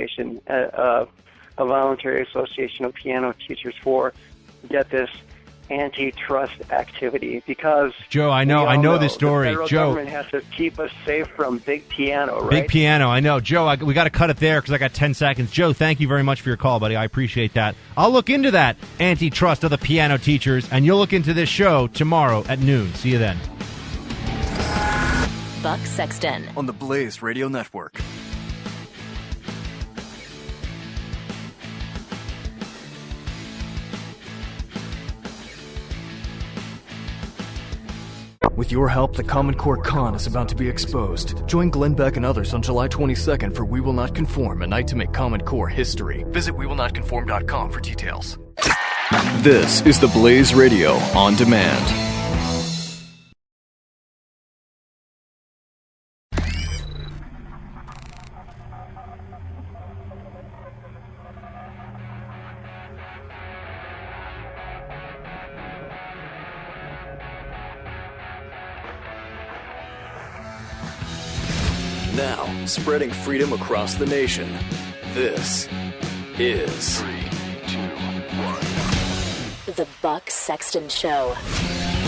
association, a voluntary association of piano teachers for, get this, antitrust activity, because Joe, I know this story. The federal government has to keep us safe from big piano, right? Big piano, I know. Joe, we got to cut it there because I got 10 seconds. Joe, thank you very much for your call, buddy. I appreciate that. I'll look into that antitrust of the piano teachers, and you'll look into this show tomorrow at noon. See you then. Buck Sexton on the Blaze Radio Network. With your help, the Common Core Con is about to be exposed. Join Glenn Beck and others on July 22nd for We Will Not Conform, a night to make Common Core history. Visit WeWillNotConform.com for details. This is the Blaze Radio on demand. Now, spreading freedom across the nation. This is 3, 2, 1. The Buck Sexton Show.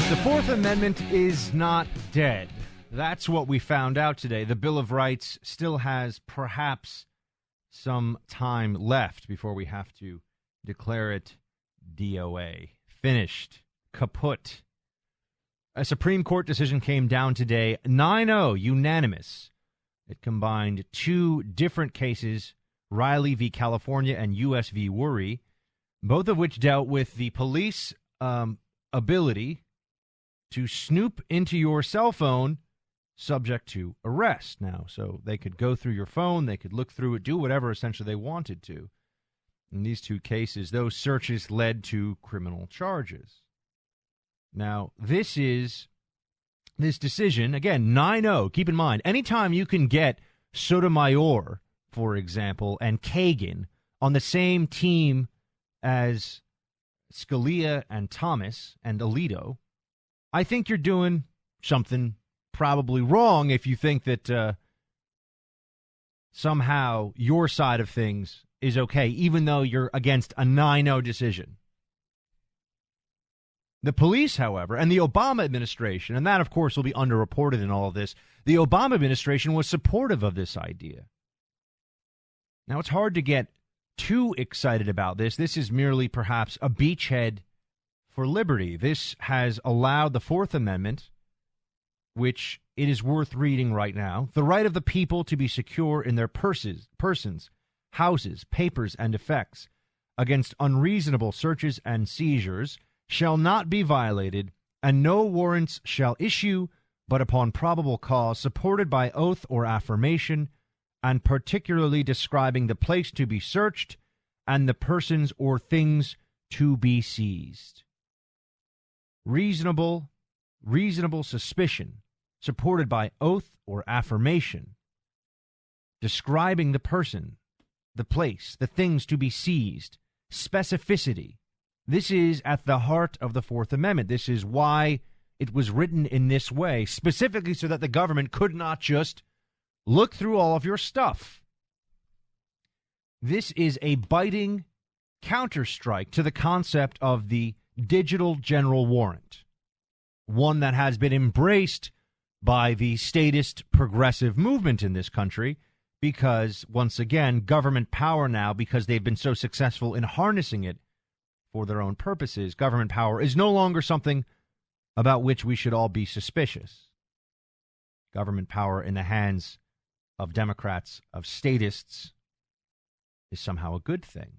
The Fourth Amendment is not dead. That's what we found out today. The Bill of Rights still has perhaps some time left before we have to declare it DOA. Finished. Kaput. A Supreme Court decision came down today, 9-0, unanimous. It combined two different cases, Riley v. California and U.S. v. Worry, both of which dealt with the police ability to snoop into your cell phone subject to arrest now. So they could go through your phone, they could look through it, do whatever essentially they wanted to. In these two cases, those searches led to criminal charges. Now, this decision, again, 9-0, keep in mind, anytime you can get Sotomayor, for example, and Kagan on the same team as Scalia and Thomas and Alito, I think you're doing something probably wrong if you think that somehow your side of things is okay, even though you're against a 9-0 decision. The police, however, and the Obama administration, and that, of course, will be underreported in all of this, the Obama administration was supportive of this idea. Now, it's hard to get too excited about this. This is merely perhaps a beachhead for liberty. This has allowed the Fourth Amendment, which it is worth reading right now, the right of the people to be secure in their persons, houses, papers, and effects against unreasonable searches and seizures shall not be violated, and no warrants shall issue but upon probable cause, supported by oath or affirmation, and particularly describing the place to be searched and the persons or things to be seized. Reasonable suspicion, supported by oath or affirmation, describing the person, the place, the things to be seized, specificity. This is at the heart of the Fourth Amendment. This is why it was written in this way, specifically so that the government could not just look through all of your stuff. This is a biting counterstrike to the concept of the digital general warrant, one that has been embraced by the statist progressive movement in this country because, once again, government power now, because they've been so successful in harnessing it for their own purposes, government power is no longer something about which we should all be suspicious. Government power in the hands of Democrats, of statists, is somehow a good thing.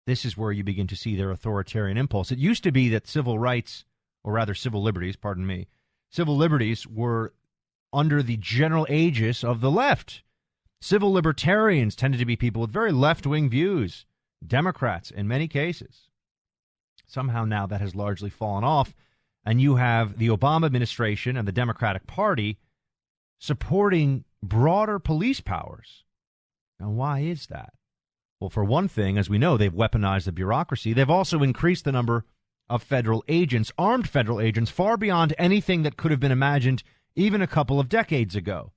This is where you begin to see their authoritarian impulse. It used to be that civil rights, or rather civil liberties, civil liberties were under the general aegis of the left. Civil libertarians tended to be people with very left-wing views, Democrats in many cases. Somehow now that has largely fallen off, and you have the Obama administration and the Democratic Party supporting broader police powers. Now, why is that? Well, for one thing, as we know, they've weaponized the bureaucracy. They've also increased the number of federal agents, armed federal agents, far beyond anything that could have been imagined even a couple of decades ago.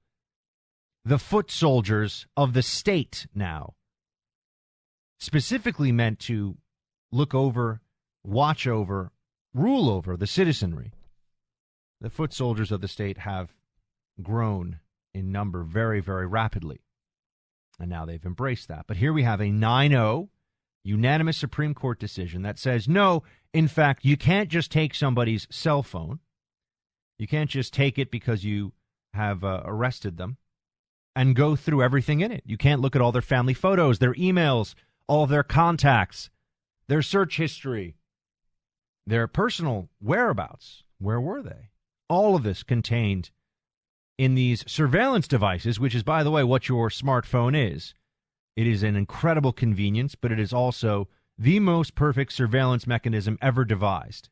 The foot soldiers of the state now specifically meant to look over, watch over, rule over the citizenry. The foot soldiers of the state have grown in number very, very rapidly. And now they've embraced that. But here we have a 9-0 unanimous Supreme Court decision that says, no, in fact, you can't just take somebody's cell phone. You can't just take it because you have arrested them and go through everything in it. You can't look at all their family photos, their emails, all of their contacts, their search history, their personal whereabouts. Where were they? All of this contained in these surveillance devices, which is, by the way, what your smartphone is. It is an incredible convenience, but it is also the most perfect surveillance mechanism ever devised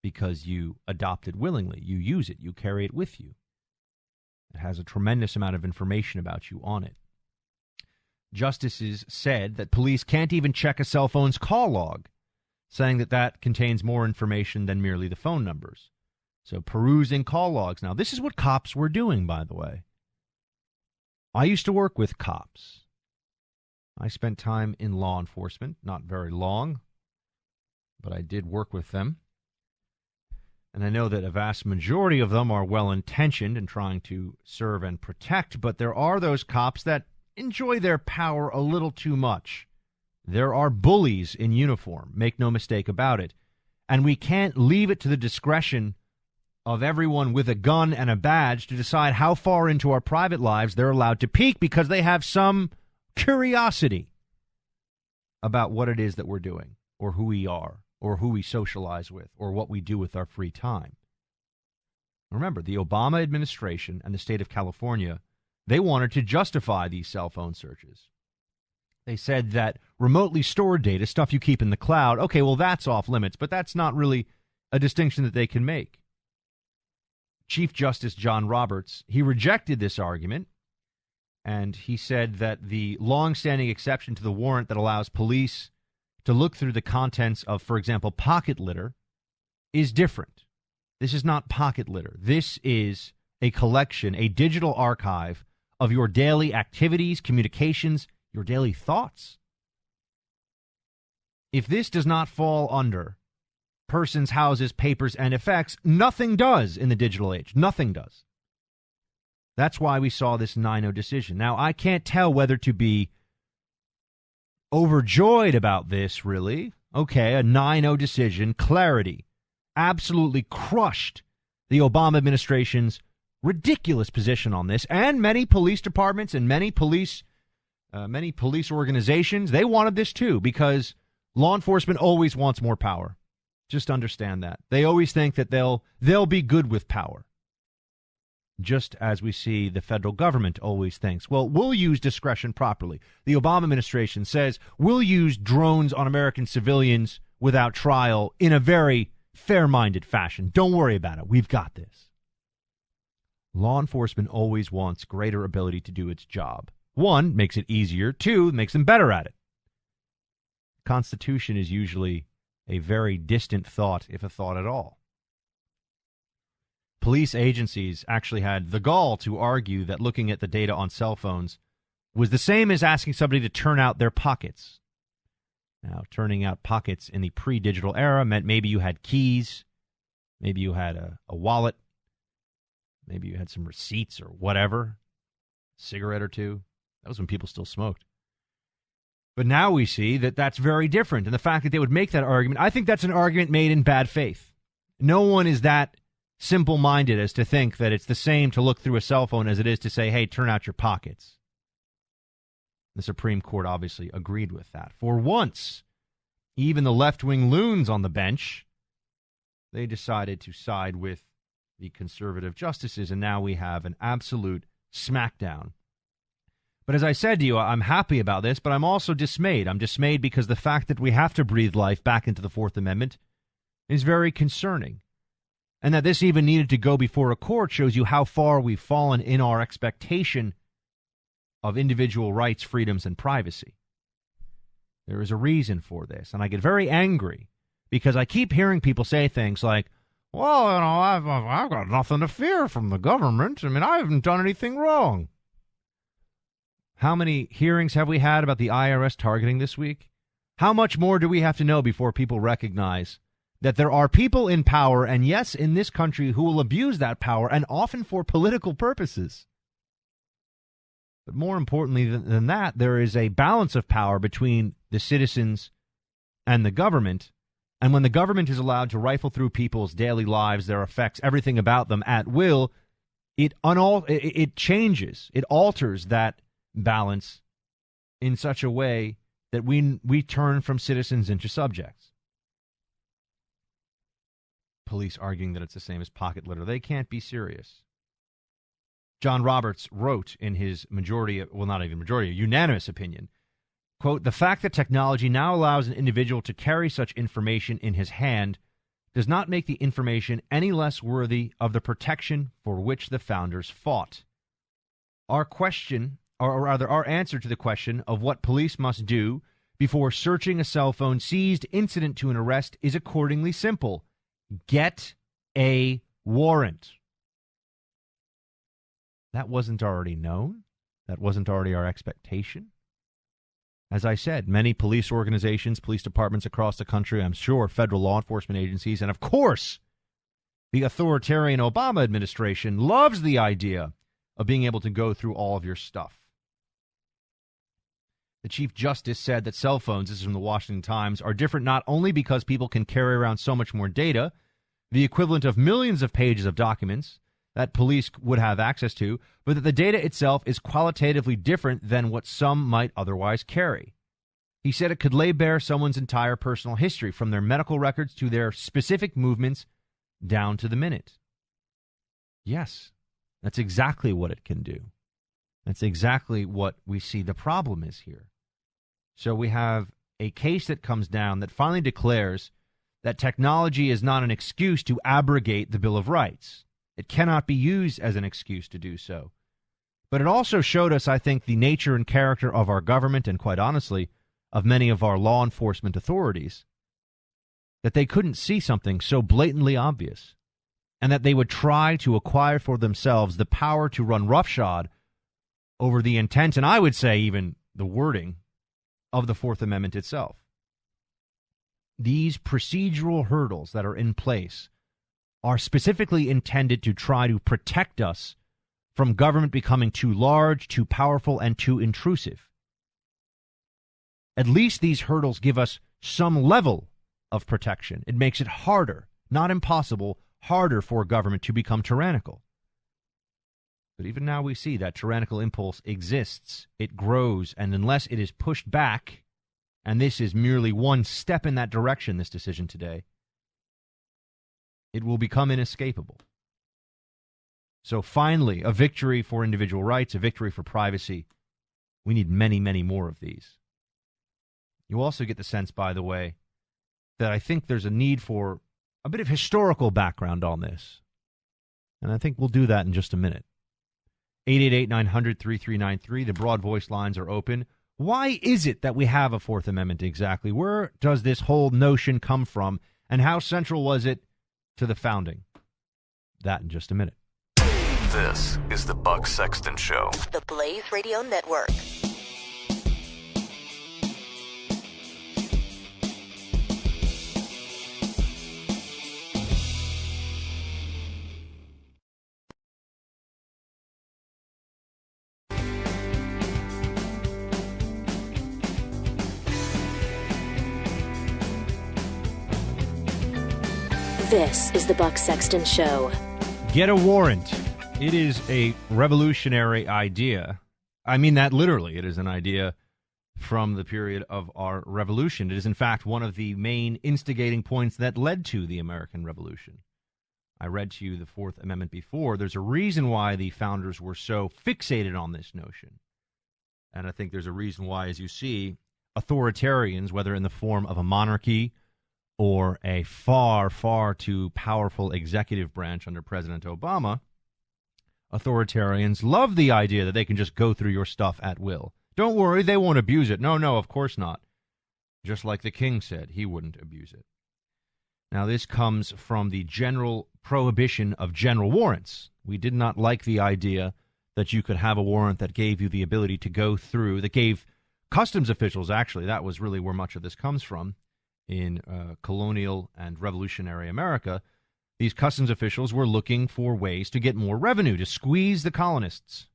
because you adopt it willingly. You use it. You carry it with you. It has a tremendous amount of information about you on it. Justices said that police can't even check a cell phone's call log, saying that that contains more information than merely the phone numbers. So perusing call logs. Now, this is what cops were doing, by the way. I used to work with cops. I spent time in law enforcement, not very long, but I did work with them. And I know that a vast majority of them are well-intentioned and trying to serve and protect, but there are those cops that enjoy their power a little too much. There are bullies in uniform, make no mistake about it. And we can't leave it to the discretion of everyone with a gun and a badge to decide how far into our private lives they're allowed to peek because they have some curiosity about what it is that we're doing or who we are or who we socialize with or what we do with our free time. Remember, the Obama administration and the state of California, they wanted to justify these cell phone searches. They said that remotely stored data, stuff you keep in the cloud, okay, well, that's off limits, but that's not really a distinction that they can make. Chief Justice John Roberts, he rejected this argument, and he said that the long-standing exception to the warrant that allows police to look through the contents of, for example, pocket litter is different. This is not pocket litter. This is a collection, a digital archive of your daily activities, communications, your daily thoughts. If this does not fall under persons, houses, papers, and effects, nothing does in the digital age. Nothing does. That's why we saw this 9-0 decision. Now, I can't tell whether to be overjoyed about this, really. Okay, a 9-0 decision, clarity, absolutely crushed the Obama administration's ridiculous position on this, and many police departments and many police organizations, they wanted this too, because law enforcement always wants more power. Just understand that. They always think that they'll be good with power. Just as we see the federal government always thinks, well, we'll use discretion properly. The Obama administration says we'll use drones on American civilians without trial in a very fair-minded fashion. Don't worry about it. We've got this. Law enforcement always wants greater ability to do its job. One, makes it easier. Two, makes them better at it. Constitution is usually a very distant thought, if a thought at all. Police agencies actually had the gall to argue that looking at the data on cell phones was the same as asking somebody to turn out their pockets. Now, turning out pockets in the pre-digital era meant maybe you had keys, maybe you had a wallet, maybe you had some receipts or whatever, a cigarette or two. That was when people still smoked. But now we see that that's very different. And the fact that they would make that argument, I think that's an argument made in bad faith. No one is that simple-minded as to think that it's the same to look through a cell phone as it is to say, hey, turn out your pockets. The Supreme Court obviously agreed with that. For once, even the left-wing loons on the bench, they decided to side with the conservative justices, and now we have an absolute smackdown. But as I said to you, I'm happy about this, but I'm also dismayed. I'm dismayed because the fact that we have to breathe life back into the Fourth Amendment is very concerning. And that this even needed to go before a court shows you how far we've fallen in our expectation of individual rights, freedoms, and privacy. There is a reason for this, and I get very angry because I keep hearing people say things like, well, you know, I've got nothing to fear from the government. I mean, I haven't done anything wrong. How many hearings have we had about the IRS targeting this week? How much more do we have to know before people recognize that there are people in power, and yes, in this country, who will abuse that power, and often for political purposes? But more importantly than that, there is a balance of power between the citizens and the government. And when the government is allowed to rifle through people's daily lives, their effects, everything about them at will, it changes, it alters that balance in such a way that we turn from citizens into subjects. Police arguing that it's the same as pocket litter. They can't be serious. John Roberts wrote in his unanimous opinion, quote, "The fact that technology now allows an individual to carry such information in his hand does not make the information any less worthy of the protection for which the founders fought. Our question, or rather our answer to the question of what police must do before searching a cell phone seized incident to an arrest is accordingly simple. Get a warrant." That wasn't already known. That wasn't already our expectation. As I said, many police organizations, police departments across the country, I'm sure federal law enforcement agencies, and of course, the authoritarian Obama administration loves the idea of being able to go through all of your stuff. The Chief Justice said that cell phones, this is from the Washington Times, are different not only because people can carry around so much more data, the equivalent of millions of pages of documents that police would have access to, but that the data itself is qualitatively different than what some might otherwise carry. He said it could lay bare someone's entire personal history, from their medical records to their specific movements down to the minute. Yes, that's exactly what it can do. That's exactly what we see the problem is here. So we have a case that comes down that finally declares that technology is not an excuse to abrogate the Bill of Rights. It cannot be used as an excuse to do so. But it also showed us, I think, the nature and character of our government, and quite honestly, of many of our law enforcement authorities, that they couldn't see something so blatantly obvious, and that they would try to acquire for themselves the power to run roughshod over the intent, and I would say even the wording, of the Fourth Amendment itself. These procedural hurdles that are in place are specifically intended to try to protect us from government becoming too large, too powerful, and too intrusive. At least these hurdles give us some level of protection. It makes it harder, not impossible, harder for government to become tyrannical. But even now we see that tyrannical impulse exists, it grows, and unless it is pushed back, and this is merely one step in that direction, this decision today, it will become inescapable. So finally, a victory for individual rights, a victory for privacy. We need many, many more of these. You also get the sense, by the way, that I think there's a need for a bit of historical background on this. And I think we'll do that in just a minute. 888-900-3393. The broad voice lines are open. Why is it that we have a Fourth Amendment exactly? Where does this whole notion come from? And how central was it to the founding? That in just a minute. This is the Buck Sexton Show. The Blaze Radio Network. This is the Buck Sexton Show. Get a warrant. It is a revolutionary idea. I mean that literally. It is an idea from the period of our revolution. It is, in fact, one of the main instigating points that led to the American Revolution. I read to you the Fourth Amendment before. There's a reason why the founders were so fixated on this notion. And I think there's a reason why, as you see, authoritarians, whether in the form of a monarchy or a far, far too powerful executive branch under President Obama, authoritarians love the idea that they can just go through your stuff at will. Don't worry, they won't abuse it. No, of course not. Just like the king said, he wouldn't abuse it. Now, this comes from the general prohibition of general warrants. We did not like the idea that you could have a warrant that gave you the ability to go through, that gave customs officials, actually, that was really where much of this comes from in colonial and revolutionary America. These customs officials were looking for ways to get more revenue, to squeeze the colonists,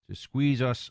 to squeeze us